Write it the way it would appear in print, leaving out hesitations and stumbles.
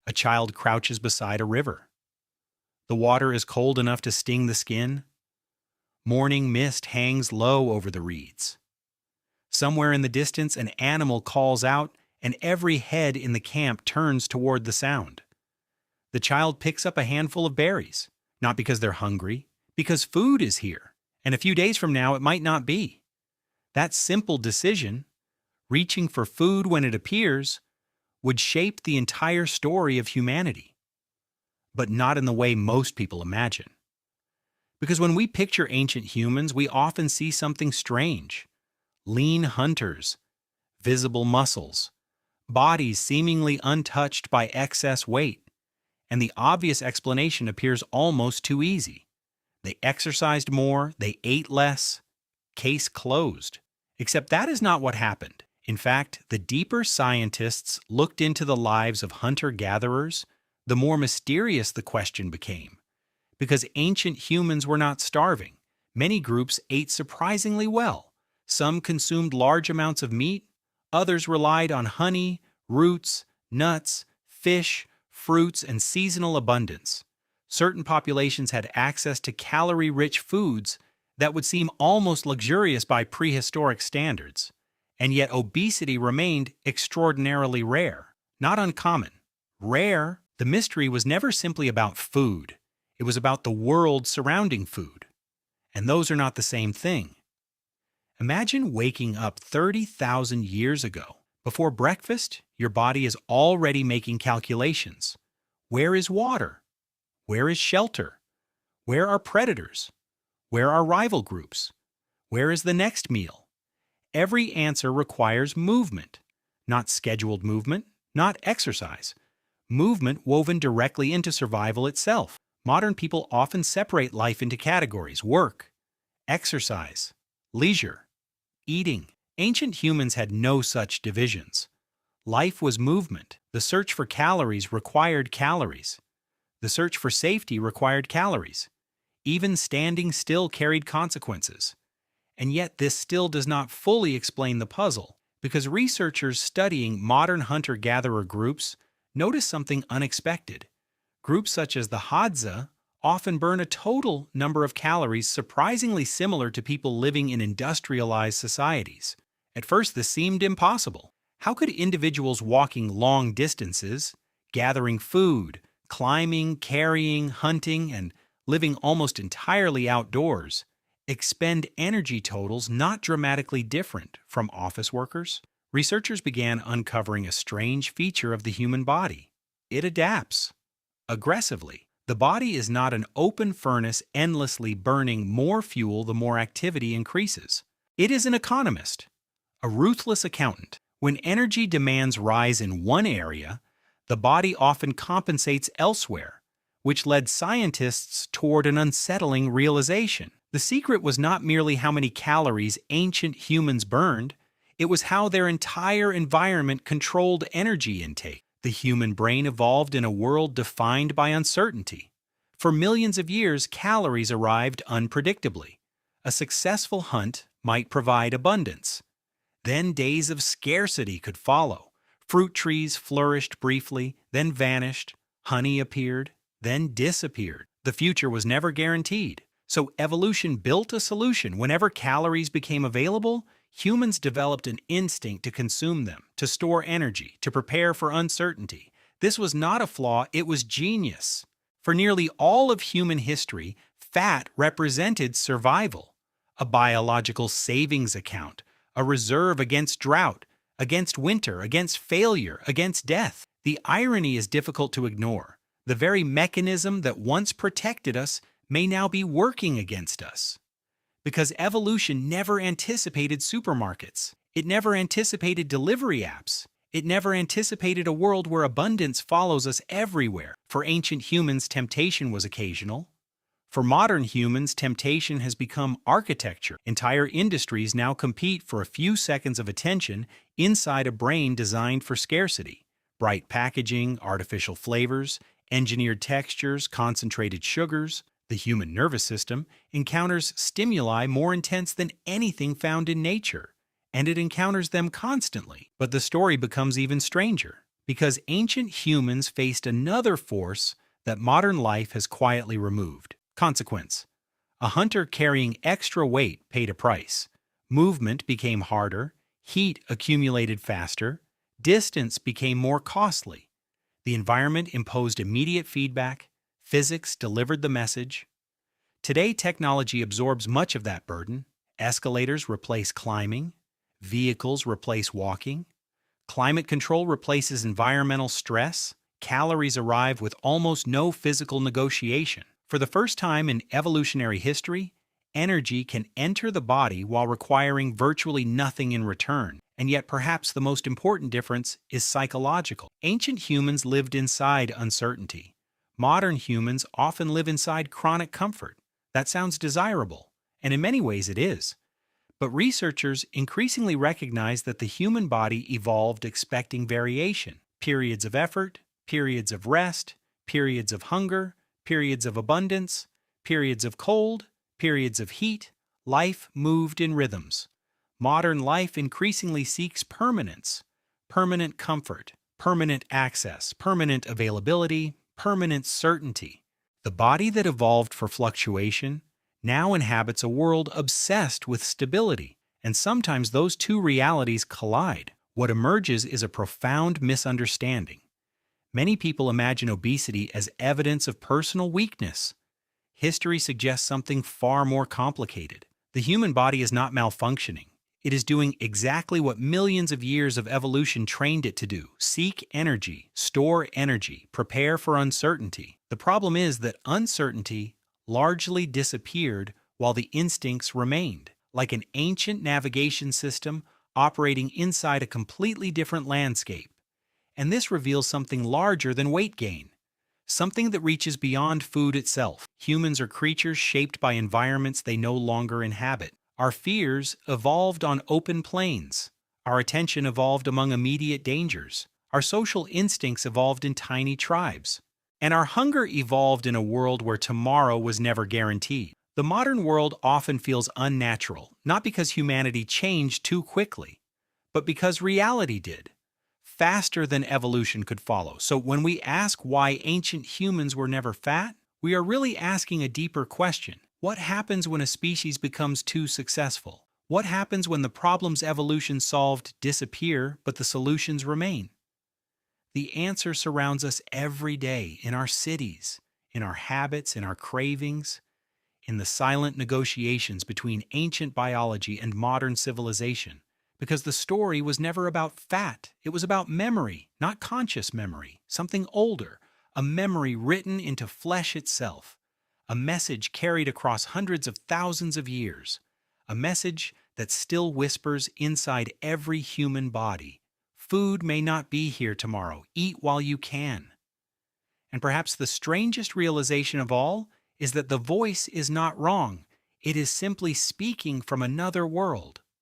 A child crouches beside a river. The water is cold enough to sting the skin. Morning mist hangs low over the reeds. Somewhere in the distance, an animal calls out, and every head in the camp turns toward the sound. The child picks up a handful of berries, not because they're hungry, because food is here, and a few days from now it might not be. That simple decision, reaching for food when it appears, would shape the entire story of humanity. But not in the way most people imagine. Because when we picture ancient humans, we often see something strange. Lean hunters, visible muscles, bodies seemingly untouched by excess weight, and the obvious explanation appears almost too easy. They exercised more, they ate less, case closed. Except that is not what happened. In fact, the deeper scientists looked into the lives of hunter-gatherers, the more mysterious the question became. Because ancient humans were not starving, many groups ate surprisingly well. Some consumed large amounts of meat, others relied on honey, roots, nuts, fish, fruits, and seasonal abundance. Certain populations had access to calorie-rich foods that would seem almost luxurious by prehistoric standards, and yet obesity remained extraordinarily rare, not uncommon. Rare, the mystery was never simply about food. It was about the world surrounding food. And those are not the same thing. Imagine waking up 30,000 years ago. Before breakfast, your body is already making calculations. Where is water? Where is shelter? Where are predators? Where are rival groups? Where is the next meal? Every answer requires movement. Not scheduled movement, not exercise. Movement woven directly into survival itself. Modern people often separate life into categories: work, exercise, leisure, eating. Ancient humans had no such divisions. Life was movement. The search for calories required calories. The search for safety required calories. Even standing still carried consequences. And yet this still does not fully explain the puzzle, because researchers studying modern hunter-gatherer groups notice something unexpected. Groups such as the Hadza often burn a total number of calories surprisingly similar to people living in industrialized societies. At first, this seemed impossible. How could individuals walking long distances, gathering food, climbing, carrying, hunting, and living almost entirely outdoors, expend energy totals not dramatically different from office workers? Researchers began uncovering a strange feature of the human body. It adapts. Aggressively. The body is not an open furnace endlessly burning more fuel the more activity increases. It is an economist, a ruthless accountant. When energy demands rise in one area, the body often compensates elsewhere, which led scientists toward an unsettling realization. The secret was not merely how many calories ancient humans burned, it was how their entire environment controlled energy intake. The human brain evolved in a world defined by uncertainty. For millions of years, calories arrived unpredictably. A successful hunt might provide abundance. Then days of scarcity could follow. Fruit trees flourished briefly, then vanished. Honey appeared, then disappeared. The future was never guaranteed. So evolution built a solution. Whenever calories became available, humans developed an instinct to consume them, to store energy, to prepare for uncertainty. This was not a flaw, it was genius. For nearly all of human history, fat represented survival, a biological savings account, a reserve against drought, against winter, against failure, against death. The irony is difficult to ignore. The very mechanism that once protected us may now be working against us. Because evolution never anticipated supermarkets. It never anticipated delivery apps. It never anticipated a world where abundance follows us everywhere. For ancient humans, temptation was occasional. For modern humans, temptation has become architecture. Entire industries now compete for a few seconds of attention inside a brain designed for scarcity. Bright packaging, artificial flavors, engineered textures, concentrated sugars. The human nervous system encounters stimuli more intense than anything found in nature, and it encounters them constantly. But the story becomes even stranger, Because ancient humans faced another force that modern life has quietly removed. Consequence: a hunter carrying extra weight paid a price. Movement became harder, heat accumulated faster, distance became more costly. The environment imposed immediate feedback, physics delivered the message. Today, technology absorbs much of that burden. Escalators replace climbing, vehicles replace walking, climate control replaces environmental stress, calories arrive with almost no physical negotiation. For the first time in evolutionary history, energy can enter the body while requiring virtually nothing in return. And yet, perhaps the most important difference is psychological. Ancient humans lived inside uncertainty. Modern humans often live inside chronic comfort. That sounds desirable, and in many ways it is. But researchers increasingly recognize that the human body evolved expecting variation: periods of effort, periods of rest, periods of hunger, periods of abundance, periods of cold, periods of heat. Life moved in rhythms. Modern life increasingly seeks permanence: permanent comfort, permanent access, permanent availability, permanent certainty. The body that evolved for fluctuation now inhabits a world obsessed with stability, and sometimes those two realities collide. What emerges is a profound misunderstanding. Many people imagine obesity as evidence of personal weakness. History suggests something far more complicated. The human body is not malfunctioning. It is doing exactly what millions of years of evolution trained it to do: seek energy, store energy, prepare for uncertainty. The problem is that uncertainty largely disappeared while the instincts remained, like an ancient navigation system operating inside a completely different landscape. And this reveals something larger than weight gain, something that reaches beyond food itself. Humans are creatures shaped by environments they no longer inhabit. Our fears evolved on open plains. Our attention evolved among immediate dangers. Our social instincts evolved in tiny tribes. And our hunger evolved in a world where tomorrow was never guaranteed. The modern world often feels unnatural, not because humanity changed too quickly, but because reality did, faster than evolution could follow. So when we ask why ancient humans were never fat, we are really asking a deeper question. What happens when a species becomes too successful? What happens when the problems evolution solved disappear, but the solutions remain? The answer surrounds us every day, in our cities, in our habits, in our cravings, in the silent negotiations between ancient biology and modern civilization. Because the story was never about fat, it was about memory, not conscious memory, something older, a memory written into flesh itself, a message carried across hundreds of thousands of years, a message that still whispers inside every human body. Food may not be here tomorrow. Eat while you can. And perhaps the strangest realization of all is that the voice is not wrong. It is simply speaking from another world,